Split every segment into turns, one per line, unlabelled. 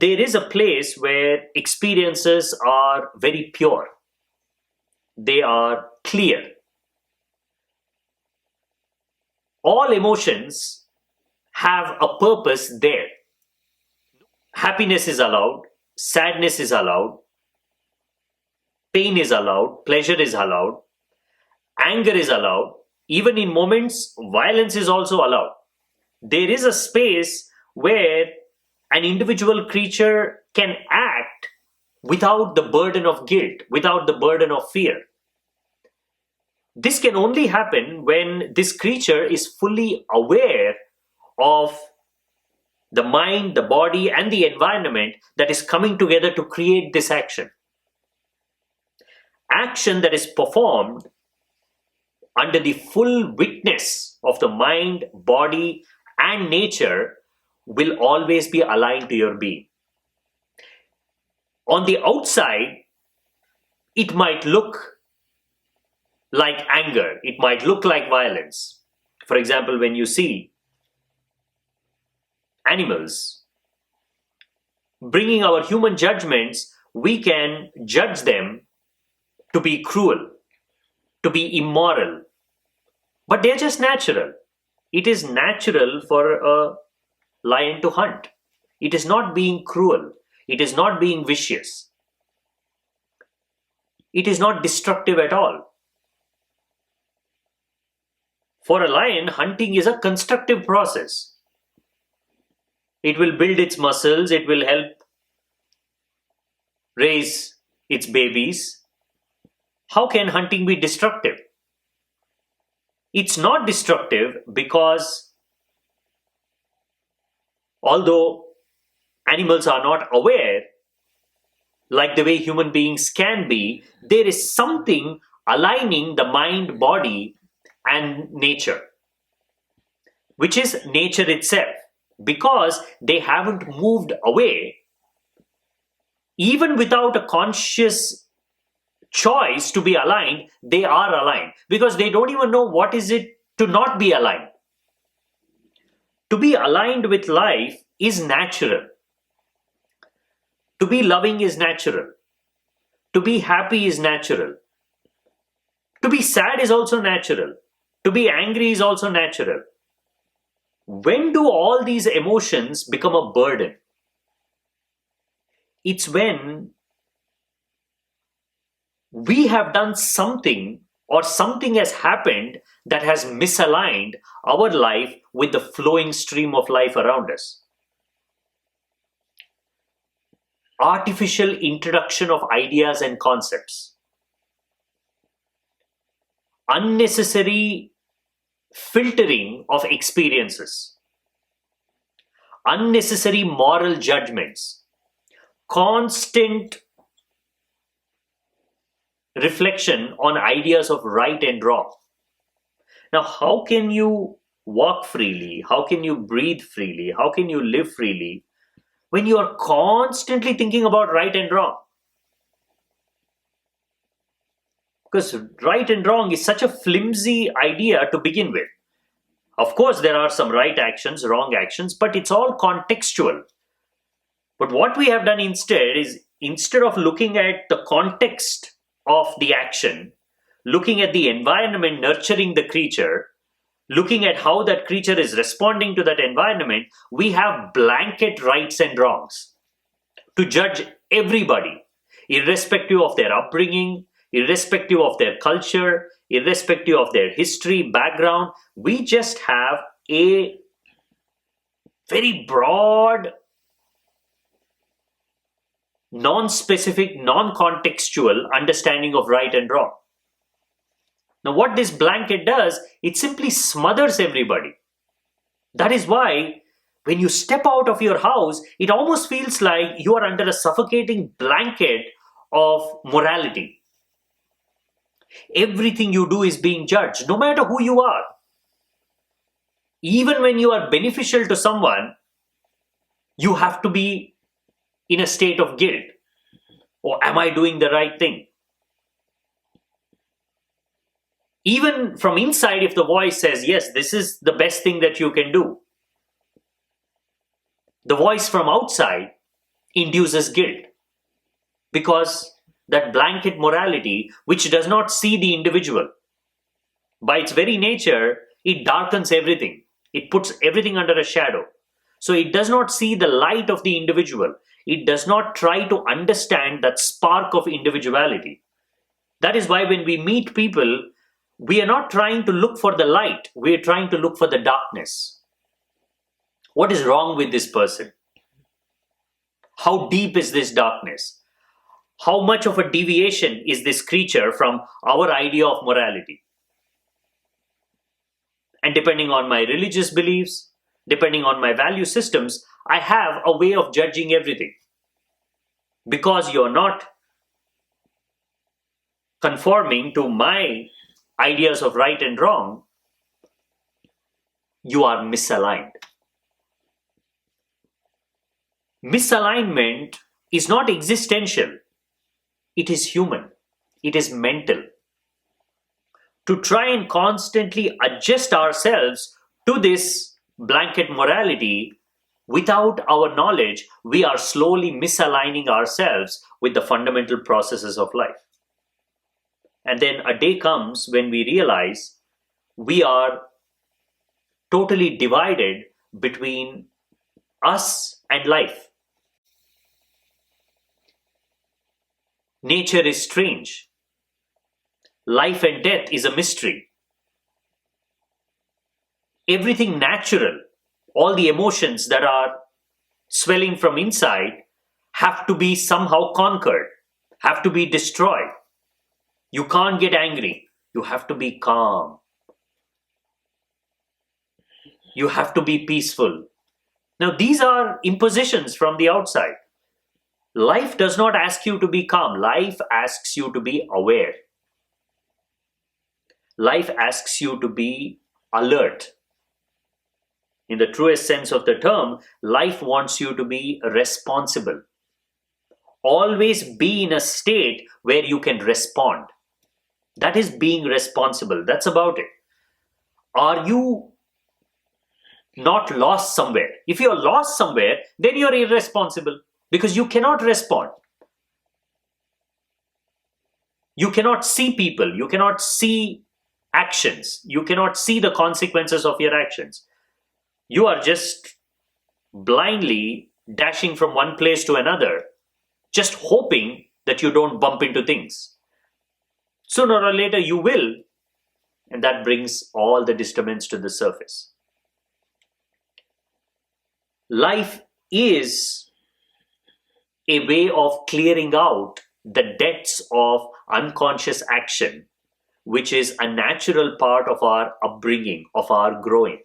there is a place where experiences are very pure. They are clear. All emotions have a purpose there. Happiness is allowed, sadness is allowed, pain is allowed, pleasure is allowed, anger is allowed. Even in moments, violence is also allowed. There is a space where an individual creature can act without the burden of guilt, without the burden of fear. This can only happen when this creature is fully aware of the mind, the body, and the environment that is coming together to create this action. Action that is performed under the full witness of the mind, body, and nature will always be aligned to your being. On the outside, it might look like anger, it might look like violence. For example, when you see animals bringing our human judgments, we can judge them to be cruel, to be immoral, but they're just natural. It is natural for a lion to hunt. It is not being cruel. It is not being vicious. It is not destructive at all. For a lion, hunting is a constructive process. It will build its muscles, it will help raise its babies. How can hunting be destructive? It's not destructive because although animals are not aware, like the way human beings can be, there is something aligning the mind, body, and nature, which is nature itself. Because they haven't moved away, even without a conscious choice to be aligned, they are aligned. Because they don't even know what is it to not be aligned. To be aligned with life is natural. To be loving is natural. To be happy is natural. To be sad is also natural. To be angry is also natural. When do all these emotions become a burden? It's when we have done something or something has happened that has misaligned our life with the flowing stream of life around us. Artificial introduction of ideas and concepts. Unnecessary filtering of experiences, unnecessary moral judgments, constant reflection on ideas of right and wrong. Now, how can you walk freely? How can you breathe freely? How can you live freely when you are constantly thinking about right and wrong? Because right and wrong is such a flimsy idea to begin with. Of course, there are some right actions, wrong actions, but it's all contextual. But what we have done instead is, instead of looking at the context of the action, looking at the environment nurturing the creature, looking at how that creature is responding to that environment, we have blanket rights and wrongs to judge everybody, irrespective of their upbringing, irrespective of their culture, irrespective of their history, background. We just have a very broad, non-specific, non-contextual understanding of right and wrong. Now, what this blanket does, it simply smothers everybody. That is why when you step out of your house, it almost feels like you are under a suffocating blanket of morality. Everything you do is being judged, no matter who you are. Even when you are beneficial to someone, you have to be in a state of guilt. Or am I doing the right thing? Even from inside, if the voice says, yes, this is the best thing that you can do, the voice from outside induces guilt, because that blanket morality, which does not see the individual, by its very nature, it darkens everything. It puts everything under a shadow. So it does not see the light of the individual. It does not try to understand that spark of individuality. That is why when we meet people, we are not trying to look for the light, we are trying to look for the darkness. What is wrong with this person? How deep is this darkness? How much of a deviation is this creature from our idea of morality? And depending on my religious beliefs, depending on my value systems, I have a way of judging everything. Because you're not conforming to my ideas of right and wrong, you are misaligned. Misalignment is not existential, it is human, it is mental. To try and constantly adjust ourselves to this blanket morality without our knowledge, we are slowly misaligning ourselves with the fundamental processes of life. And then a day comes when we realize we are totally divided between us and life. Nature is strange. Life and death is a mystery. Everything natural, all the emotions that are swelling from inside, have to be somehow conquered, have to be destroyed. You can't get angry. You have to be calm. You have to be peaceful. Now, these are impositions from the outside. Life does not ask you to be calm. Life asks you to be aware. Life asks you to be alert. In the truest sense of the term, life wants you to be responsible. Always be in a state where you can respond. That is being responsible. That's about it. Are you not lost somewhere? If you're lost somewhere, then you're irresponsible because you cannot respond. You cannot see people. You cannot see actions. You cannot see the consequences of your actions. You are just blindly dashing from one place to another, just hoping that you don't bump into things. Sooner or later you will, and that brings all the disturbance to the surface. Life is a way of clearing out the debts of unconscious action, which is a natural part of our upbringing, of our growing.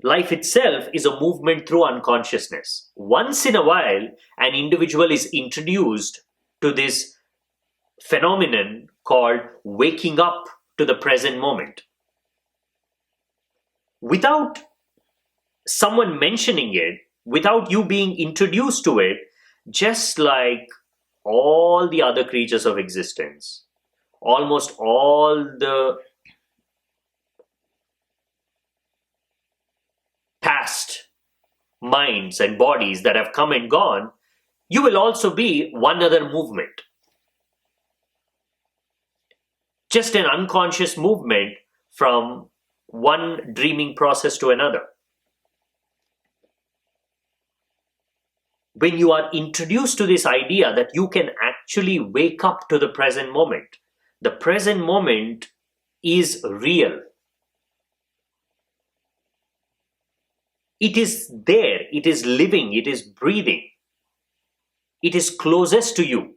Life itself is a movement through unconsciousness. Once in a while, an individual is introduced to this phenomenon called waking up to the present moment. Without someone mentioning it, without you being introduced to it, just like all the other creatures of existence, almost all the past minds and bodies that have come and gone, you will also be one other movement. Just an unconscious movement from one dreaming process to another. When you are introduced to this idea that you can actually wake up to the present moment is real. It is there, it is living, it is breathing. It is closest to you.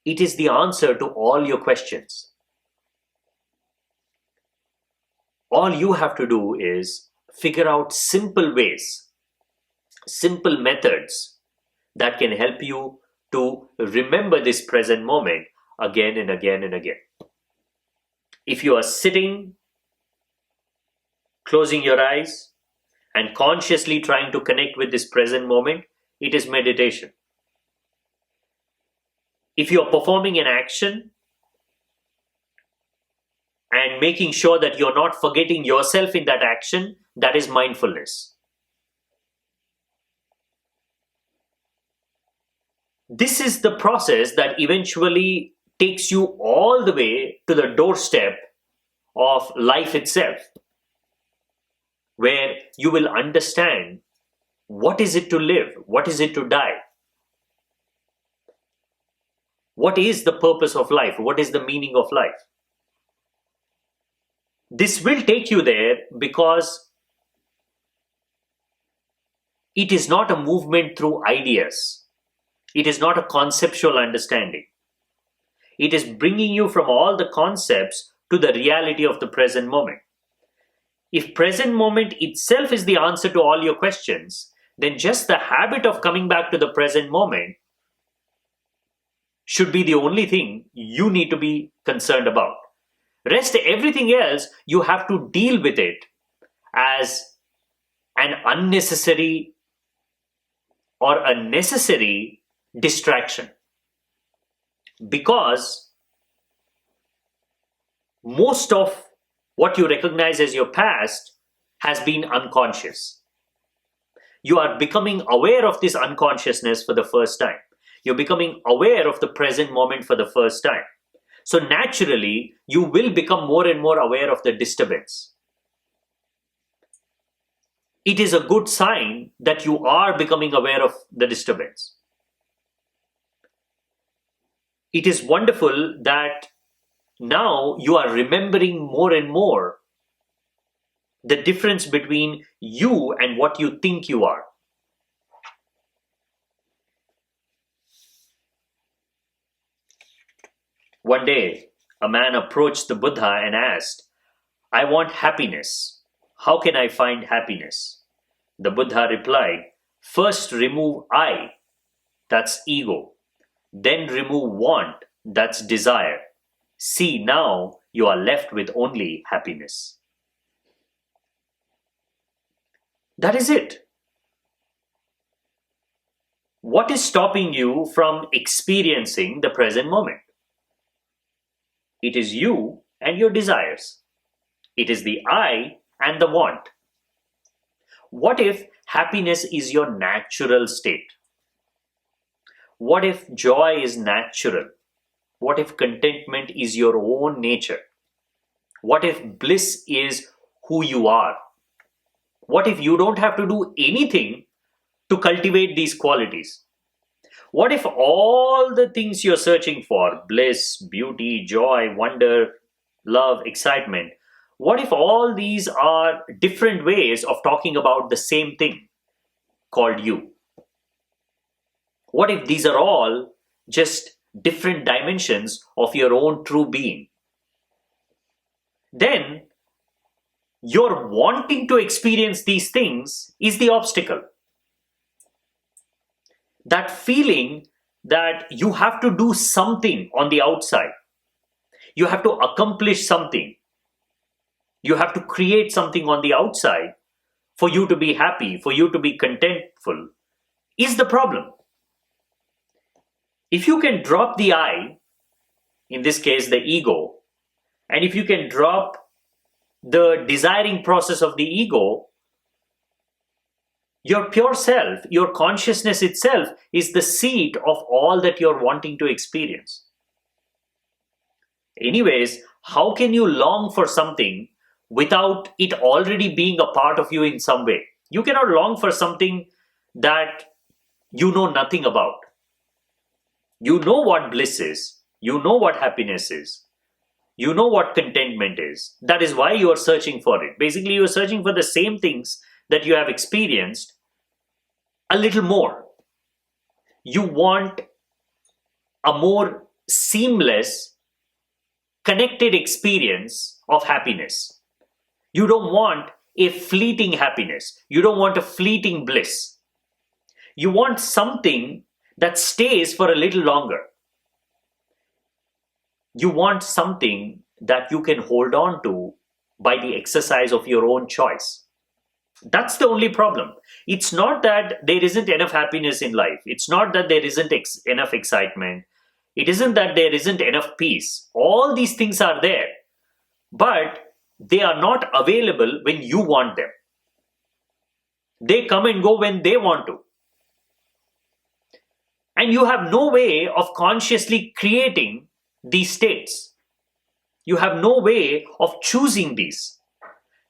It is the answer to all your questions. All you have to do is figure out simple ways, simple methods that can help you to remember this present moment again and again and again. If you are sitting, closing your eyes, and consciously trying to connect with this present moment, it is meditation. If you are performing an action and making sure that you're not forgetting yourself in that action, that is mindfulness. This is the process that eventually takes you all the way to the doorstep of life itself, where you will understand what is it to live, what is it to die, what is the purpose of life, what is the meaning of life. This will take you there because it is not a movement through ideas. It is not a conceptual understanding. It is bringing you from all the concepts to the reality of the present moment. If present moment itself is the answer to all your questions, then just the habit of coming back to the present moment should be the only thing you need to be concerned about. Rest everything else, you have to deal with it as an unnecessary or a necessary distraction. Because most of what you recognize as your past has been unconscious. You are becoming aware of this unconsciousness for the first time. You're becoming aware of the present moment for the first time. So naturally, you will become more and more aware of the disturbance. It is a good sign that you are becoming aware of the disturbance. It is wonderful that now you are remembering more and more the difference between you and what you think you are. One day, a man approached the Buddha and asked, "I want happiness. How can I find happiness?" The Buddha replied, "First remove I, that's ego. Then remove want, that's desire. See, now you are left with only happiness." That is it. What is stopping you from experiencing the present moment? It is you and your desires. It is the I and the want. What if happiness is your natural state? What if joy is natural? What if contentment is your own nature? What if bliss is who you are? What if you don't have to do anything to cultivate these qualities? What if all the things you're searching for, bliss, beauty, joy, wonder, love, excitement, what if all these are different ways of talking about the same thing called you? What if these are all just different dimensions of your own true being? Then your wanting to experience these things is the obstacle. That feeling that you have to do something on the outside, you have to accomplish something, you have to create something on the outside for you to be happy, for you to be contentful, is the problem. If you can drop the I, in this case the ego, and if you can drop the desiring process of the ego, your pure self, your consciousness itself is the seat of all that you're wanting to experience. Anyways, how can you long for something without it already being a part of you in some way? You cannot long for something that you know nothing about. You know what bliss is. You know what happiness is. You know what contentment is. That is why you are searching for it. Basically, you are searching for the same things that you have experienced a little more. You want a more seamless, connected experience of happiness. You don't want a fleeting happiness. You don't want a fleeting bliss. You want something that stays for a little longer. You want something that you can hold on to by the exercise of your own choice. That's the only problem. It's not that there isn't enough happiness in life. It's not that there isn't enough excitement. It isn't that there isn't enough peace. All these things are there, but they are not available when you want them. They come and go when they want to. And you have no way of consciously creating these states. You have no way of choosing these.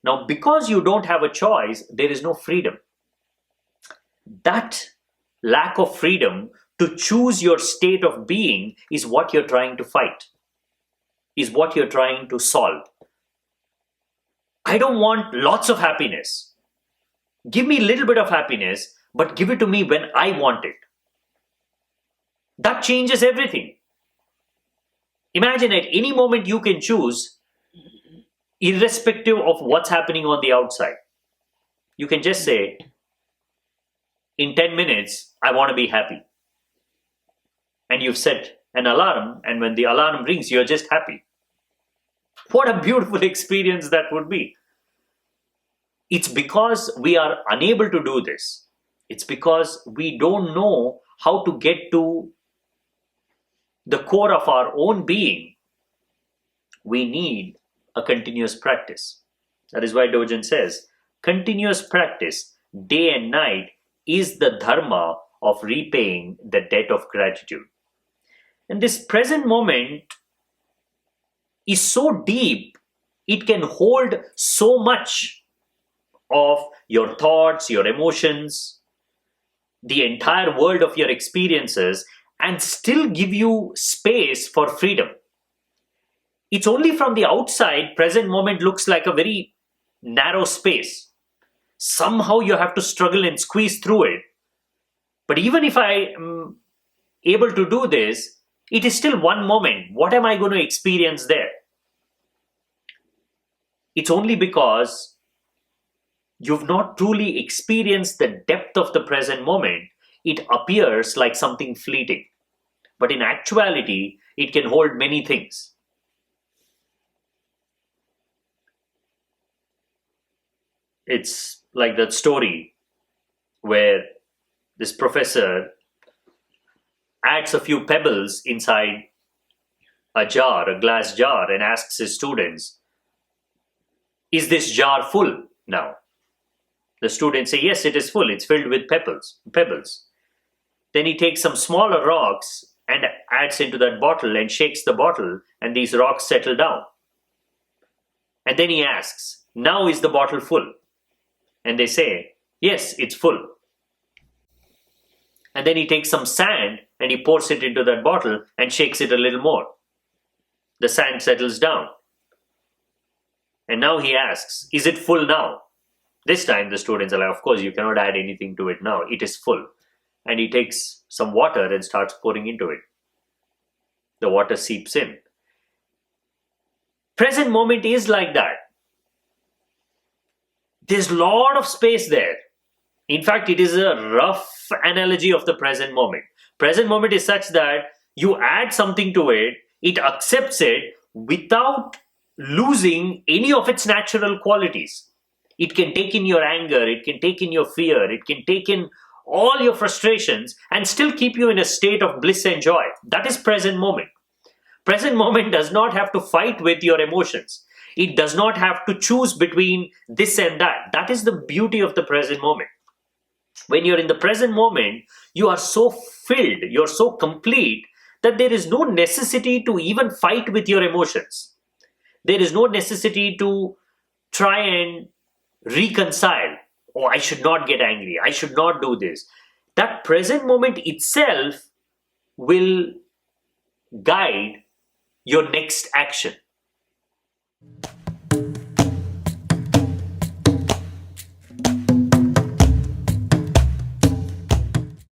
Now, because you don't have a choice, there is no freedom. That lack of freedom to choose your state of being is what you're trying to fight, is what you're trying to solve. I don't want lots of happiness. Give me a little bit of happiness, but give it to me when I want it. That changes everything. Imagine at any moment you can choose, irrespective of what's happening on the outside. You can just say, in 10 minutes, I want to be happy. And you've set an alarm, and when the alarm rings, you're just happy. What a beautiful experience that would be. It's because we are unable to do this. It's because we don't know how to get to the core of our own being. We need a continuous practice. That is why Dogen says, continuous practice, day and night, is the dharma of repaying the debt of gratitude. And this present moment is so deep, it can hold so much of your thoughts, your emotions, the entire world of your experiences, and still give you space for freedom. It's only from the outside, present moment looks like a very narrow space. Somehow you have to struggle and squeeze through it. But even if I am able to do this, it is still one moment. What am I going to experience there? It's only because you've not truly experienced the depth of the present moment. It appears like something fleeting. But in actuality, it can hold many things. It's like that story where this professor adds a few pebbles inside a jar, a glass jar, and asks his students, is this jar full now? The students say, yes, it is full. It's filled with pebbles. Then he takes some smaller rocks and adds into that bottle and shakes the bottle, and these rocks settle down. And then he asks, now is the bottle full? And they say, yes, it's full. And then he takes some sand and he pours it into that bottle and shakes it a little more. The sand settles down. And now he asks, is it full now? This time the students are like, of course, you cannot add anything to it now. It is full. And he takes some water and starts pouring into it. The water seeps in. Present moment is like that. There's a lot of space there. In fact, it is a rough analogy of the present moment. Present moment is such that you add something to it, it accepts it without losing any of its natural qualities. It can take in your anger, it can take in your fear, it can take in all your frustrations and still keep you in a state of bliss and joy. That is present moment. Present moment does not have to fight with your emotions. It does not have to choose between this and that. That is the beauty of the present moment. When you're in the present moment, you are so filled, you're so complete that there is no necessity to even fight with your emotions. There is no necessity to try and reconcile. Oh, I should not get angry. I should not do this. That present moment itself will guide your next action.